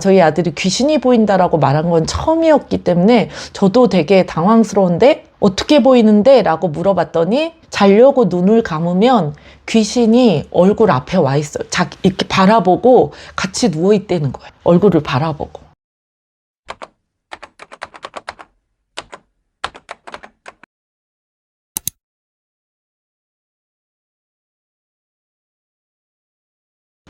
저희 아들이 귀신이 보인다라고 말한 건 처음이었기 때문에 저도 되게 당황스러운데 어떻게 보이는데? 라고 물어봤더니 자려고 눈을 감으면 귀신이 얼굴 앞에 와 있어요. 이렇게 바라보고 같이 누워 있다는 거예요. 얼굴을 바라보고.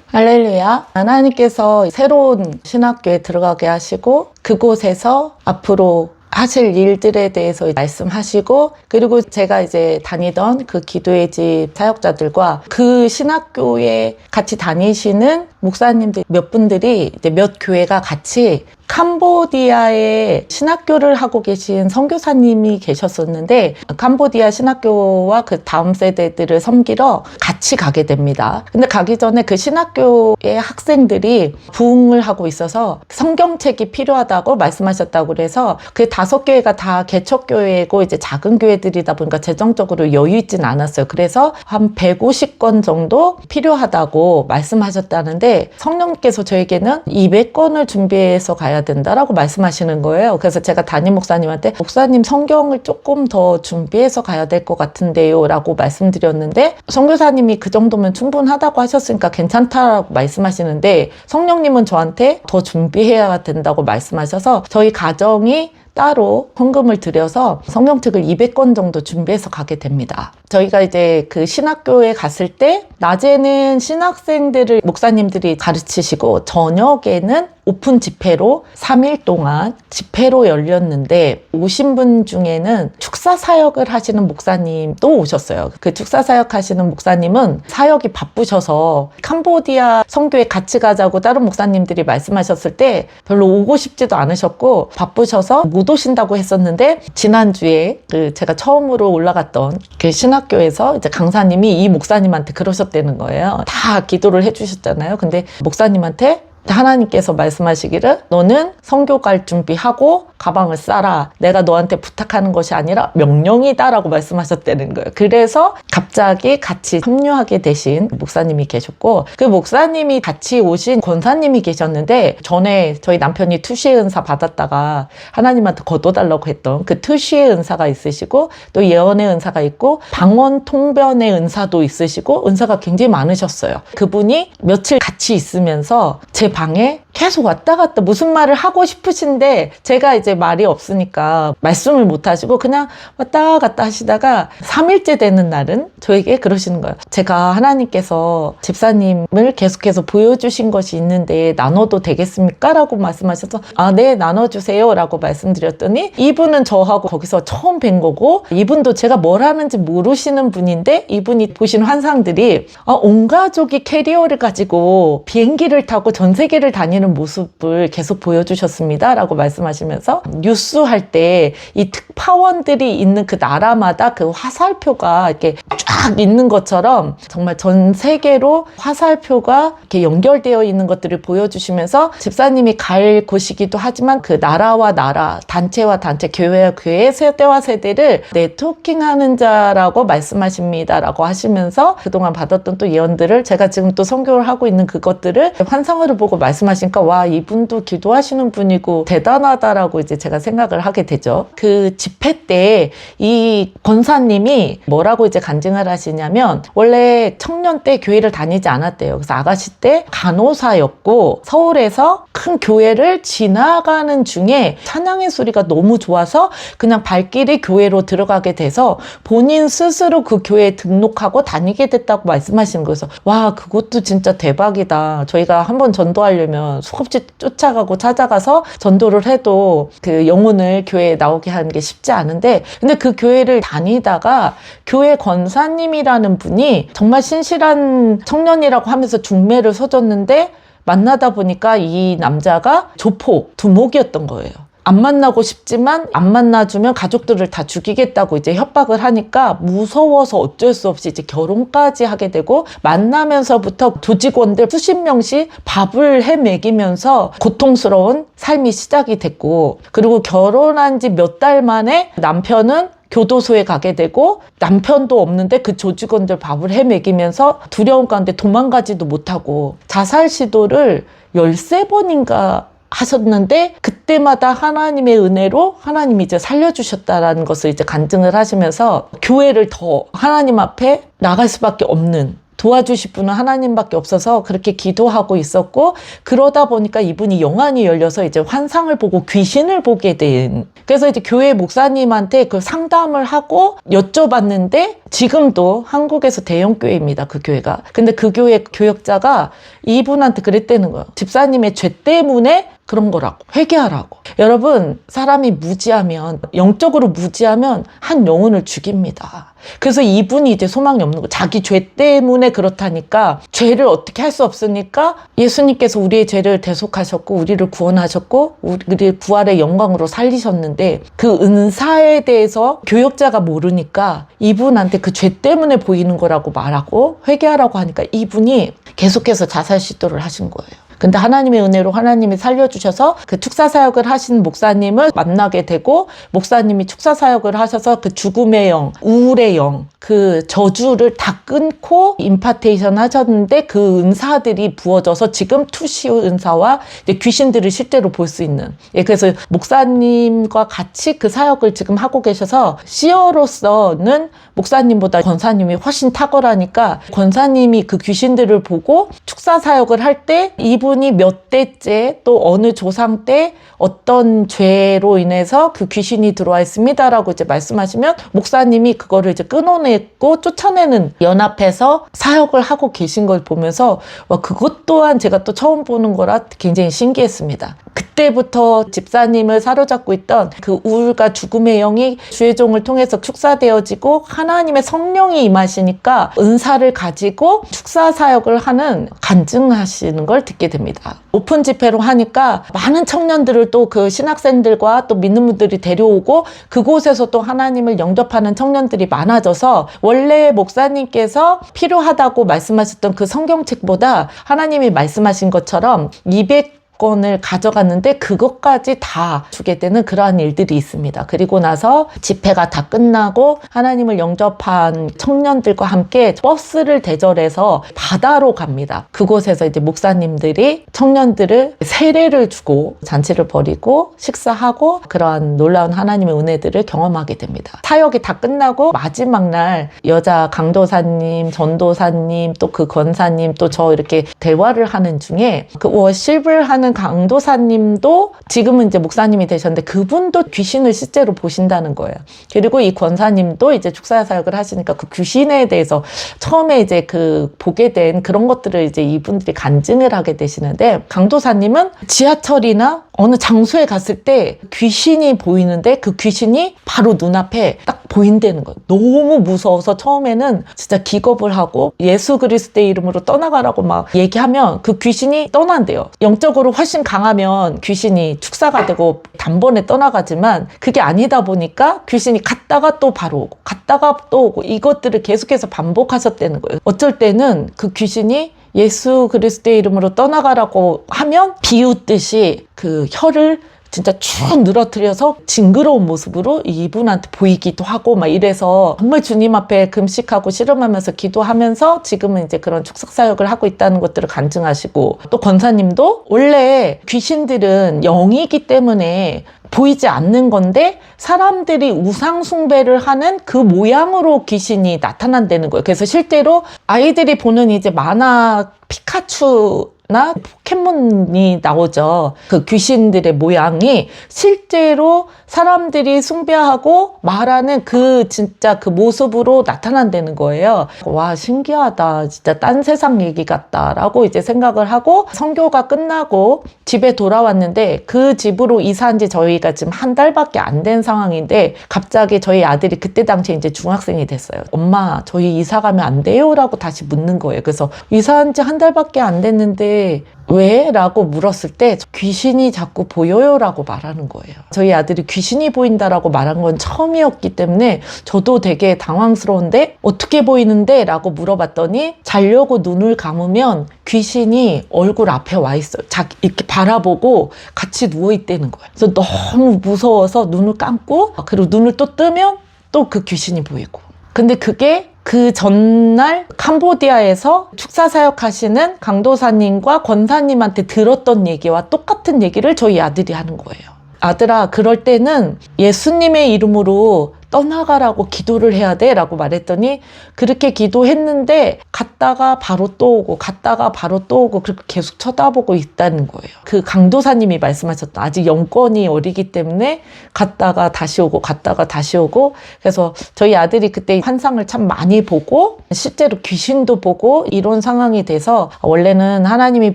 할렐루야. 하나님께서 새로운 신학교에 들어가게 하시고 그곳에서 앞으로 하실 일들에 대해서 말씀하시고, 그리고 제가 이제 다니던 그 기도의 집 사역자들과 그 신학교에 같이 다니시는 목사님들 몇 분들이 이제 몇 교회가 같이 캄보디아에 신학교를 하고 계신 선교사님이 계셨었는데, 캄보디아 신학교와 그 다음 세대들을 섬기러 같이 가게 됩니다. 근데 가기 전에 그 신학교의 학생들이 부흥을 하고 있어서 성경책이 필요하다고 말씀하셨다고 그래서 그 5교회가 다 개척교회고 이제 작은 교회들이다 보니까 재정적으로 여유 있진 않았어요. 그래서 한 150권 정도 필요하다고 말씀하셨다는데, 성령님께서 저에게는 200권을 준비해서 가야 된다라고 말씀하시는 거예요. 그래서 제가 담임 목사님한테 목사님 성경을 조금 더 준비해서 가야 될 것 같은데요 라고 말씀드렸는데, 선교사님이 그 정도면 충분하다고 하셨으니까 괜찮다라고 말씀하시는데, 성령님은 저한테 더 준비해야 된다고 말씀하셔서 저희 가정이 따로 헌금을 들여서 성경책을 200권 정도 준비해서 가게 됩니다. 저희가 이제 그 신학교에 갔을 때 낮에는 신학생들을 목사님들이 가르치시고 저녁에는 오픈 집회로 3일 동안 집회로 열렸는데, 오신 분 중에는 축사 사역을 하시는 목사님도 오셨어요. 그 축사 사역 하시는 목사님은 사역이 바쁘셔서 캄보디아 선교에 같이 가자고 다른 목사님들이 말씀하셨을 때 별로 오고 싶지도 않으셨고 바쁘셔서 못 오신다고 했었는데, 지난주에 그 제가 처음으로 올라갔던 그 신학교에서 이제 강사님이 이 목사님한테 그러셨다는 거예요. 다 기도를 해주셨잖아요. 근데 목사님한테 하나님께서 말씀하시기를 너는 선교 갈 준비하고 가방을 싸라. 내가 너한테 부탁하는 것이 아니라 명령이다 라고 말씀하셨다는 거예요. 그래서 갑자기 같이 합류하게 되신 목사님이 계셨고, 그 목사님이 같이 오신 권사님이 계셨는데, 전에 저희 남편이 투시의 은사 받았다가 하나님한테 거둬달라고 했던 그 투시의 은사가 있으시고, 또 예언의 은사가 있고 방언 통변의 은사도 있으시고 은사가 굉장히 많으셨어요. 그분이 며칠 같이 있으면서 제 방에 계속 왔다 갔다 무슨 말을 하고 싶으신데 제가 이제 말이 없으니까 말씀을 못 하시고 그냥 왔다 갔다 하시다가 3일째 되는 날은 저에게 그러시는 거예요. 제가 하나님께서 집사님을 계속해서 보여주신 것이 있는데 나눠도 되겠습니까? 라고 말씀하셔서 네, 나눠주세요 라고 말씀드렸더니, 이분은 저하고 거기서 처음 뵌 거고 이분도 제가 뭘 하는지 모르시는 분인데, 이분이 보신 환상들이 온 가족이 캐리어를 가지고 비행기를 타고 전 세계를 다니는 모습을 계속 보여주셨습니다 라고 말씀하시면서, 뉴스 할 때 이 특파원들이 있는 그 나라마다 그 화살표가 이렇게 쫙 있는 것처럼 정말 전 세계로 화살표가 이렇게 연결되어 있는 것들을 보여주시면서, 집사님이 갈 곳이기도 하지만 그 나라와 나라, 단체와 단체, 교회와 교회, 세대와 세대를 네트워킹하는 자라고 말씀하십니다 라고 하시면서 그동안 받았던 또 예언들을, 제가 지금 또 선교를 하고 있는 그것들을 환상으로 보고 말씀하시니까 와, 이분도 기도하시는 분이고 대단하다라고 이제 제가 생각을 하게 되죠. 그 집회 때 이 권사님이 뭐라고 이제 간증을 하시냐면, 원래 청년 때 교회를 다니지 않았대요. 그래서 아가씨 때 간호사였고 서울에서 큰 교회를 지나가는 중에 찬양의 소리가 너무 좋아서 그냥 발길이 교회로 들어가게 돼서 본인 스스로 그 교회에 등록하고 다니게 됐다고 말씀하시는 거예요. 그래서 와, 그것도 진짜 대박이다. 저희가 한번 전도하려면 수없이 쫓아가고 찾아가서 전도를 해도 그 영혼을 교회에 나오게 하는 게 쉽지 않은데, 근데 그 교회를 다니다가 교회 권사님이라는 분이 정말 신실한 청년이라고 하면서 중매를 서줬는데, 만나다 보니까 이 남자가 조폭, 두목이었던 거예요. 안 만나고 싶지만 안 만나주면 가족들을 다 죽이겠다고 이제 협박을 하니까 무서워서 어쩔 수 없이 이제 결혼까지 하게 되고, 만나면서부터 조직원들 수십 명씩 밥을 해 먹이면서 고통스러운 삶이 시작이 됐고, 그리고 결혼한 지 몇 달 만에 남편은 교도소에 가게 되고, 남편도 없는데 그 조직원들 밥을 해 먹이면서 두려움 가운데 도망가지도 못하고 자살 시도를 13번인가 하셨는데 그때마다 하나님의 은혜로 하나님이 이제 살려주셨다라는 것을 이제 간증을 하시면서 교회를 더 하나님 앞에 나갈 수밖에 없는, 도와주실 분은 하나님밖에 없어서 그렇게 기도하고 있었고, 그러다 보니까 이분이 영안이 열려서 이제 환상을 보고 귀신을 보게 된, 그래서 이제 교회 목사님한테 그 상담을 하고 여쭤봤는데, 지금도 한국에서 대형 교회입니다, 그 교회가. 근데 그 교회 교역자가 이분한테 그랬다는 거예요. 집사님의 죄 때문에 그런 거라고, 회개하라고. 여러분, 사람이 무지하면, 영적으로 무지하면 한 영혼을 죽입니다. 그래서 이분이 이제 소망이 없는 거, 자기 죄 때문에 그렇다니까, 죄를 어떻게 할 수 없으니까 예수님께서 우리의 죄를 대속하셨고 우리를 구원하셨고 우리를 부활의 영광으로 살리셨는데, 그 은사에 대해서 교역자가 모르니까 이분한테 그 죄 때문에 보이는 거라고 말하고 회개하라고 하니까 이분이 계속해서 자살 시도를 하신 거예요. 근데 하나님의 은혜로 하나님이 살려주셔서 그 축사사역을 하신 목사님을 만나게 되고, 목사님이 축사사역을 하셔서 그 죽음의 영, 우울의 영, 그 저주를 다 끊고 임파테이션 하셨는데, 그 은사들이 부어져서 지금 투시 은사와 이제 귀신들을 실제로 볼 수 있는, 그래서 목사님과 같이 그 사역을 지금 하고 계셔서 시어로서는 목사님보다 권사님이 훨씬 탁월하니까, 권사님이 그 귀신들을 보고 축사사역을 할 때 이분이 몇 대째 또 어느 조상 때 어떤 죄로 인해서 그 귀신이 들어와 있습니다라고 이제 말씀하시면, 목사님이 그거를 이제 끊어내고 쫓아내는 연합해서 사역을 하고 계신 걸 보면서 그것 또한 제가 또 처음 보는 거라 굉장히 신기했습니다. 그때부터 집사님을 사로잡고 있던 그 우울과 죽음의 영이 주의 종을 통해서 축사되어지고 하나님의 성령이 임하시니까 은사를 가지고 축사 사역을 하는, 간증하시는 걸 듣게 됩니다. 오픈 집회로 하니까 많은 청년들을 또 그 신학생들과 또 믿는 분들이 데려오고, 그곳에서 또 하나님을 영접하는 청년들이 많아져서, 원래 목사님께서 필요하다고 말씀하셨던 그 성경책보다 하나님이 말씀하신 것처럼 200권을 가져갔는데 그것까지 다 주게 되는 그러한 일들이 있습니다. 그리고 나서 집회가 다 끝나고 하나님을 영접한 청년들과 함께 버스를 대절해서 바다로 갑니다. 그곳에서 이제 목사님들이 청년들을 세례를 주고 잔치를 벌이고 식사하고 그러한 놀라운 하나님의 은혜들을 경험하게 됩니다. 사역이 다 끝나고 마지막 날 여자 강도사님, 전도사님, 또 그 권사님, 또 저 이렇게 대화를 하는 중에 그 워십을 하는 강도사님도 지금은 이제 목사님이 되셨는데, 그분도 귀신을 실제로 보신다는 거예요. 그리고 이 권사님도 이제 축사 사역을 하시니까 그 귀신에 대해서 처음에 이제 그 보게 된 그런 것들을 이제 이분들이 간증을 하게 되시는데, 강도사님은 지하철이나 어느 장소에 갔을 때 귀신이 보이는데 그 귀신이 바로 눈앞에 딱 보인다는 거예요. 너무 무서워서 처음에는 진짜 기겁을 하고 예수 그리스도의 이름으로 떠나가라고 막 얘기하면 그 귀신이 떠난대요. 영적으로 훨씬 강하면 귀신이 축사가 되고 단번에 떠나가지만, 그게 아니다 보니까 귀신이 갔다가 또 바로 오고 갔다가 또 오고 이것들을 계속해서 반복하셨다는 거예요. 어쩔 때는 그 귀신이 예수 그리스도의 이름으로 떠나가라고 하면 비웃듯이 그 혀를 진짜 쭉 늘어뜨려서 징그러운 모습으로 이분한테 보이기도 하고 막 이래서, 정말 주님 앞에 금식하고 씨름하면서 기도하면서 지금은 이제 그런 축사 사역을 하고 있다는 것들을 간증하시고, 또 권사님도 원래 귀신들은 영이기 때문에 보이지 않는 건데 사람들이 우상 숭배를 하는 그 모양으로 귀신이 나타난다는 거예요. 그래서 실제로 아이들이 보는 이제 만화 피카츄나 포켓몬이 나오죠. 그 귀신들의 모양이 실제로 사람들이 숭배하고 말하는 그 진짜 그 모습으로 나타난다는 거예요. 와, 신기하다. 진짜 딴 세상 얘기 같다라고 이제 생각을 하고, 선교가 끝나고 집에 돌아왔는데, 그 집으로 이사한 지 저희가 지금 한 달밖에 안 된 상황인데, 갑자기 저희 아들이 그때 당시에 이제 중학생이 됐어요. 엄마, 저희 이사 가면 안 돼요? 라고 다시 묻는 거예요. 그래서 이사한 지 한 달밖에 안 됐는데 왜? 라고 물었을 때 귀신이 자꾸 보여요 라고 말하는 거예요. 저희 아들이 귀신이 보인다라고 말한 건 처음이었기 때문에 저도 되게 당황스러운데, 어떻게 보이는데? 라고 물어봤더니 자려고 눈을 감으면 귀신이 얼굴 앞에 와 있어요. 이렇게 바라보고 같이 누워있다는 거예요. 그래서 너무 무서워서 눈을 감고, 그리고 눈을 또 뜨면 또 그 귀신이 보이고. 근데 그게 그 전날 캄보디아에서 축사 사역하시는 강도사님과 권사님한테 들었던 얘기와 똑같은 얘기를 저희 아들이 하는 거예요. 아들아, 그럴 때는 예수님의 이름으로 떠나가라고 기도를 해야 돼 라고 말했더니 그렇게 기도했는데 갔다가 바로 또 오고 갔다가 바로 또 오고 그렇게 계속 쳐다보고 있다는 거예요. 그 강도사님이 말씀하셨던, 아직 영권이 어리기 때문에 갔다가 다시 오고 갔다가 다시 오고, 그래서 저희 아들이 그때 환상을 참 많이 보고 실제로 귀신도 보고 이런 상황이 돼서, 원래는 하나님이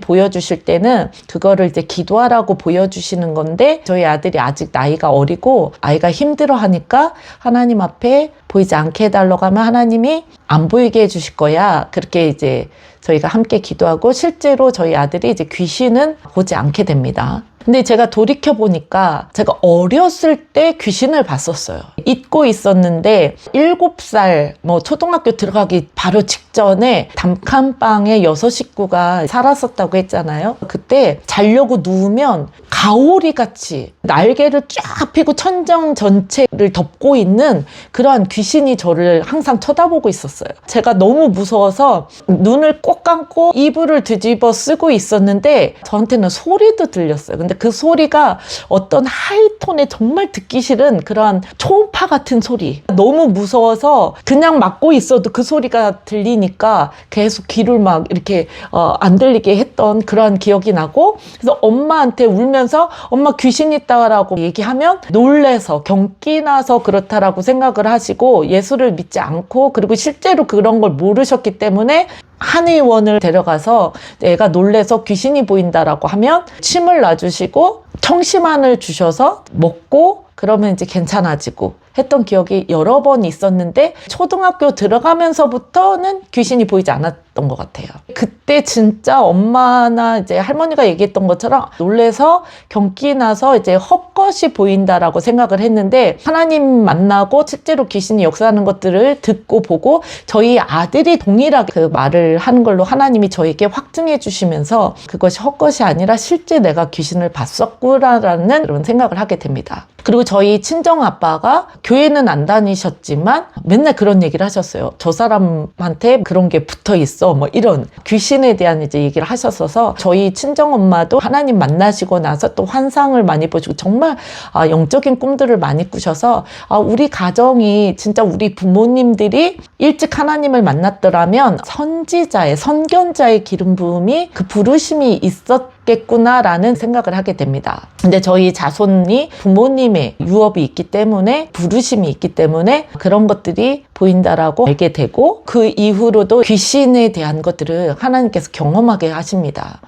보여주실 때는 그거를 이제 기도하라고 보여주시는 건데 저희 아들이 아직 나이가 어리고 아이가 힘들어하니까 하나님 앞에 보이지 않게 해달라고 하면 하나님이 안 보이게 해주실 거야. 그렇게 이제 저희가 함께 기도하고 실제로 저희 아들이 이제 귀신은 보지 않게 됩니다. 근데 제가 돌이켜보니까 제가 어렸을 때 귀신을 봤었어요. 잊고 있었는데 7살 초등학교 들어가기 바로 직전에 단칸방에 6 식구가 살았었다고 했잖아요. 그때 자려고 누우면 가오리같이 날개를 쫙 펴고 천정 전체를 덮고 있는 그러한 귀신이 저를 항상 쳐다보고 있었어요. 제가 너무 무서워서 눈을 꼭 감고 이불을 뒤집어 쓰고 있었는데 저한테는 소리도 들렸어요. 근데 그 소리가 어떤 하이톤의 정말 듣기 싫은 그러한 초음파 같은 소리. 너무 무서워서 그냥 막고 있어도 그 소리가 들리니까 계속 귀를 막 이렇게 안 들리게 했던 그러한 기억이 나고, 그래서 엄마한테 울면서 엄마 귀신 있다라고 얘기하면 놀래서 경기나서 그렇다라고 생각을 하시고 예수를 믿지 않고, 그리고 실제로 그런 걸 모르셨기 때문에 한의원을 데려가서 애가 놀래서 귀신이 보인다라고 하면 침을 놔주시고 청심환을 주셔서 먹고 그러면 이제 괜찮아지고 했던 기억이 여러 번 있었는데, 초등학교 들어가면서부터는 귀신이 보이지 않았던 것 같아요. 그때 진짜 엄마나 이제 할머니가 얘기했던 것처럼 놀래서 경기 나서 이제 헛것이 보인다라고 생각을 했는데, 하나님 만나고 실제로 귀신이 역사하는 것들을 듣고 보고 저희 아들이 동일하게 그 말을 하는 걸로 하나님이 저에게 확증해 주시면서 그것이 헛것이 아니라 실제 내가 귀신을 봤었구나라는 그런 생각을 하게 됩니다. 그리고 저희 친정 아빠가 교회는 안 다니셨지만 맨날 그런 얘기를 하셨어요. 저 사람한테 그런 게 붙어 있어. 이런 귀신에 대한 이제 얘기를 하셨어서, 저희 친정 엄마도 하나님 만나시고 나서 또 환상을 많이 보시고 정말 영적인 꿈들을 많이 꾸셔서 우리 가정이 진짜 우리 부모님들이 일찍 하나님을 만났더라면 선지자의, 선견자의 기름 부음이, 그 부르심이 있었겠구나라는 생각을 하게 됩니다. 근데 저희 자손이 부모님의 유업이 있기 때문에, 부르심이 있기 때문에 그런 것들이 보인다라고 알게 되고, 그 이후로도 귀신에 대한 것들을 하나님께서 경험하게 하십니다.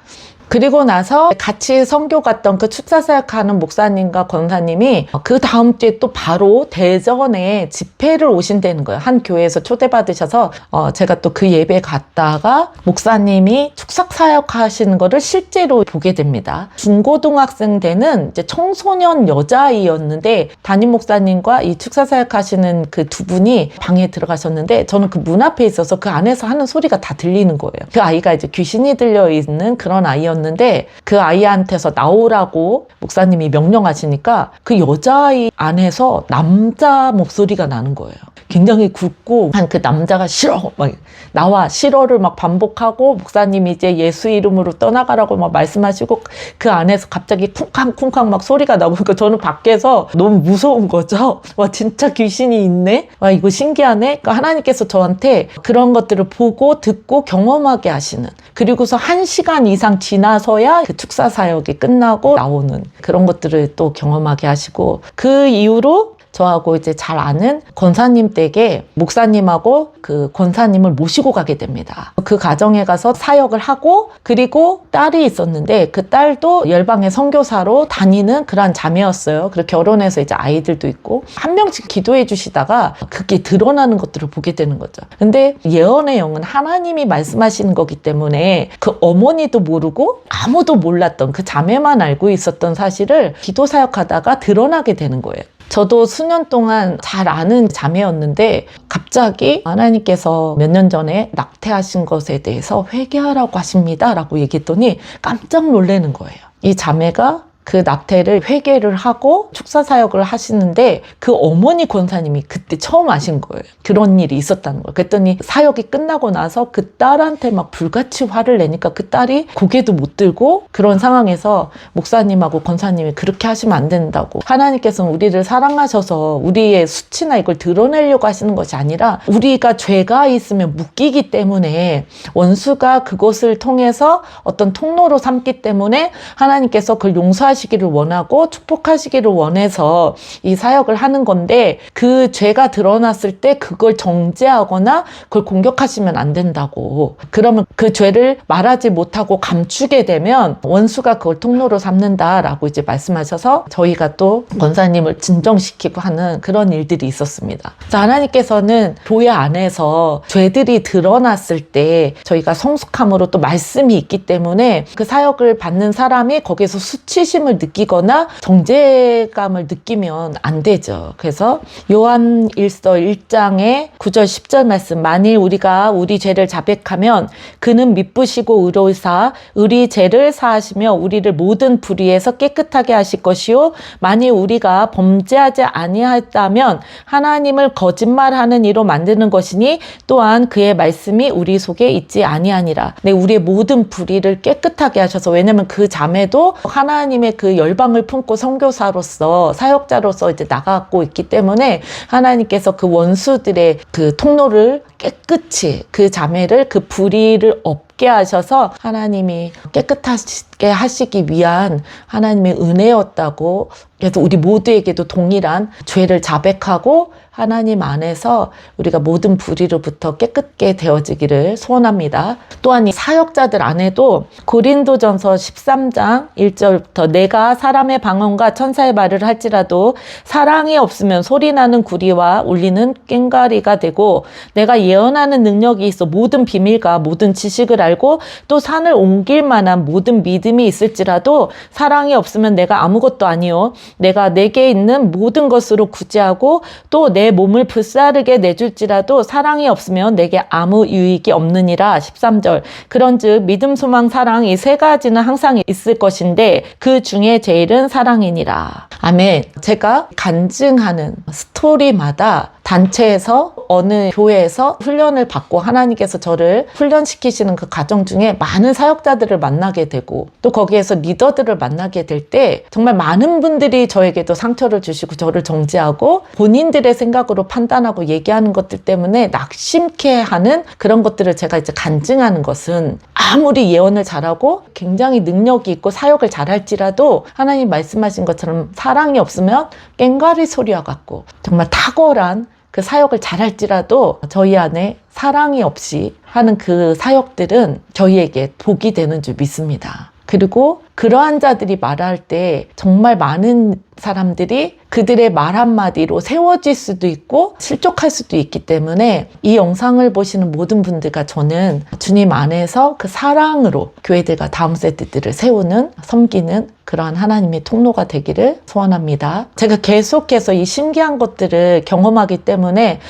그리고 나서 같이 선교 갔던 그 축사사역하는 목사님과 권사님이 그 다음 주에 또 바로 대전에 집회를 오신다는 거예요. 한 교회에서 초대받으셔서 제가 또 그 예배 갔다가 목사님이 축사사역 하시는 거를 실제로 보게 됩니다. 중고등학생 때는 이제 청소년 여자아이였는데 담임 목사님과 이 축사사역 하시는 그 두 분이 방에 들어가셨는데, 저는 그 문 앞에 있어서 그 안에서 하는 소리가 다 들리는 거예요. 그 아이가 이제 귀신이 들려있는 그런 아이였는데, 그 아이한테서 나오라고 목사님이 명령하시니까 그 여자아이 안에서 남자 목소리가 나는 거예요. 굉장히 굵고 한 그 남자가 싫어, 막 나와, 싫어를 막 반복하고, 목사님이 이제 예수 이름으로 떠나가라고 막 말씀하시고, 그 안에서 갑자기 쿵쾅쿵쾅 막 소리가 나고, 그러니까 저는 밖에서 너무 무서운 거죠. 와, 진짜 귀신이 있네? 와, 이거 신기하네? 그러니까 하나님께서 저한테 그런 것들을 보고 듣고 경험하게 하시는, 그리고서 1시간 이상 지나서야 그 축사 사역이 끝나고 나오는 그런 것들을 또 경험하게 하시고, 그 이후로 저하고 이제 잘 아는 권사님 댁에 목사님하고 그 권사님을 모시고 가게 됩니다. 그 가정에 가서 사역을 하고, 그리고 딸이 있었는데 그 딸도 열방의 선교사로 다니는 그러한 자매였어요. 그리고 결혼해서 이제 아이들도 있고, 한 명씩 기도해 주시다가 그게 드러나는 것들을 보게 되는 거죠. 근데 예언의 영은 하나님이 말씀하시는 거기 때문에 그 어머니도 모르고 아무도 몰랐던, 그 자매만 알고 있었던 사실을 기도 사역하다가 드러나게 되는 거예요. 저도 수년 동안 잘 아는 자매였는데 갑자기 하나님께서 몇 년 전에 낙태하신 것에 대해서 회개하라고 하십니다 라고 얘기했더니 깜짝 놀라는 거예요. 이 자매가 그 낙태를 회개를 하고 축사 사역을 하시는데 그 어머니 권사님이 그때 처음 아신 거예요. 그런 일이 있었다는 거예요. 그랬더니 사역이 끝나고 나서 그 딸한테 막 불같이 화를 내니까 그 딸이 고개도 못 들고 그런 상황에서 목사님하고 권사님이 그렇게 하시면 안 된다고. 하나님께서는 우리를 사랑하셔서 우리의 수치나 이걸 드러내려고 하시는 것이 아니라 우리가 죄가 있으면 묶이기 때문에 원수가 그것을 통해서 어떤 통로로 삼기 때문에 하나님께서 그걸 용서하시기를 원하고 축복하시기를 원해서 이 사역을 하는 건데 그 죄가 드러났을 때 그걸 정죄하거나 그걸 공격하시면 안 된다고. 그러면 그 죄를 말하지 못하고 감추게 되면 원수가 그걸 통로로 삼는다라고 이제 말씀하셔서 저희가 또 권사님을 진정시키고 하는 그런 일들이 있었습니다. 그래서 하나님께서는 교회 안에서 죄들이 드러났을 때 저희가 성숙함으로 또 말씀이 있기 때문에 그 사역을 받는 사람이 거기서 수치심을 느끼거나 정죄감을 느끼면 안 되죠. 그래서 요한 1서 1장의 9절 10절 말씀, 만일 우리가 우리 죄를 자백하면 그는 미쁘시고 의로우사 우리 죄를 사하시며 우리를 모든 불의에서 깨끗하게 하실 것이요 만일 우리가 범죄하지 아니하였다면 하나님을 거짓말하는 이로 만드는 것이니 또한 그의 말씀이 우리 속에 있지 아니하니라. 네, 우리의 모든 불의를 깨끗하게 하셔서, 왜냐면 그 자매도 하나님의 그 열방을 품고 선교사로서 사역자로서 이제 나가고 있기 때문에 하나님께서 그 원수들의 그 통로를 깨끗이 그 자매를 그 불의를 없게 하셔서 하나님이 깨끗하게 하시기 위한 하나님의 은혜였다고. 그래서 우리 모두에게도 동일한 죄를 자백하고 하나님 안에서 우리가 모든 불의로부터 깨끗게 되어지기를 소원합니다. 또한 이 사역자들 안에도 고린도전서 13장 1절부터 내가 사람의 방언과 천사의 말을 할지라도 사랑이 없으면 소리나는 구리와 울리는 꽹과리가 되고 내가 예언하는 능력이 있어 모든 비밀과 모든 지식을 알고 또 산을 옮길 만한 모든 믿음이 있을지라도 사랑이 없으면 내가 아무것도 아니요 내가 내게 있는 모든 것으로 구제하고 또 내 몸을 불사르게 내줄지라도 사랑이 없으면 내게 아무 유익이 없느니라. 13절 그런즉 믿음 소망 사랑 이 세 가지는 항상 있을 것인데 그 중에 제일은 사랑이니라. 아멘. 제가 간증하는 스토리마다 단체에서 어느 교회에서 훈련을 받고 하나님께서 저를 훈련시키시는 그 과정 중에 많은 사역자들을 만나게 되고 또 거기에서 리더들을 만나게 될 때 정말 많은 분들이 저에게도 상처를 주시고 저를 정죄하고 본인들의 생각으로 판단하고 얘기하는 것들 때문에 낙심케 하는 그런 것들을 제가 이제 간증하는 것은 아무리 예언을 잘하고 굉장히 능력이 있고 사역을 잘할지라도 하나님 말씀하신 것처럼 사랑이 없으면 꽹과리 소리와 같고 정말 탁월한 그 사역을 잘할지라도 저희 안에 사랑이 없이 하는 그 사역들은 저희에게 복이 되는 줄 믿습니다. 그리고 그러한 자들이 말할 때 정말 많은 사람들이 그들의 말 한마디로 세워질 수도 있고 실족할 수도 있기 때문에 이 영상을 보시는 모든 분들과 저는 주님 안에서 그 사랑으로 교회들과 다음 세대들을 세우는, 섬기는 그러한 하나님의 통로가 되기를 소원합니다. 제가 계속해서 이 신기한 것들을 경험하기 때문에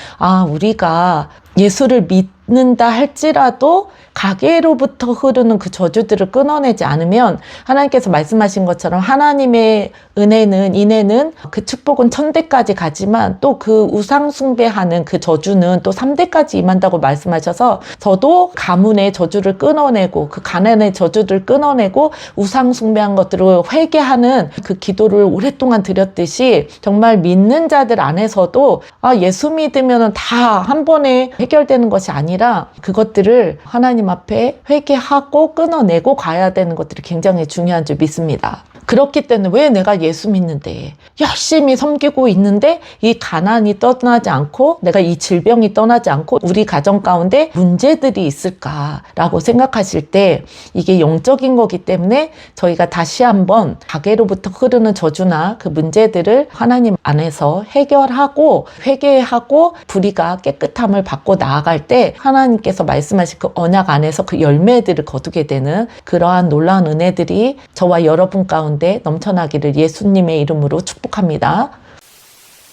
우리가 예수를 믿는다 할지라도 가게로부터 흐르는 그 저주들을 끊어내지 않으면 하나님께서 말씀하신 것처럼 하나님의 은혜는, 인애는 그 축복은 1000대까지 가지만 또 그 우상 숭배하는 그 저주는 또 3대까지 임한다고 말씀하셔서 저도 가문의 저주를 끊어내고 그 가난의 저주를 끊어내고 우상 숭배한 것들을 회개하는 그 기도를 오랫동안 드렸듯이 정말 믿는 자들 안에서도 예수 믿으면 다 한 번에 해결되는 것이 아니라 그것들을 하나님 앞에 회개하고 끊어내고 가야 되는 것들이 굉장히 중요한 줄 믿습니다. 그렇기 때문에 왜 내가 예수 믿는데 열심히 섬기고 있는데 이 가난이 떠나지 않고 내가 이 질병이 떠나지 않고 우리 가정 가운데 문제들이 있을까라고 생각하실 때 이게 영적인 거기 때문에 저희가 다시 한번 가게로부터 흐르는 저주나 그 문제들을 하나님 안에서 해결하고 회개하고 불의가 깨끗함을 받고 나아갈 때 하나님께서 말씀하신 그 언약 안에서 그 열매들을 거두게 되는 그러한 놀라운 은혜들이 저와 여러분 가운데 넘쳐나기를 예수님의 이름으로 축복합니다.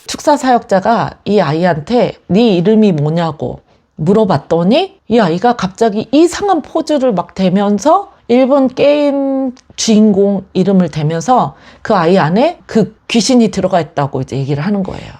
축사 사역자가 이 아이한테 네 이름이 뭐냐고 물어봤더니 이 아이가 갑자기 이상한 포즈를 막 대면서 일본 게임 주인공 이름을 대면서 그 아이 안에 그 귀신이 들어가 있다고 이제 얘기를 하는 거예요.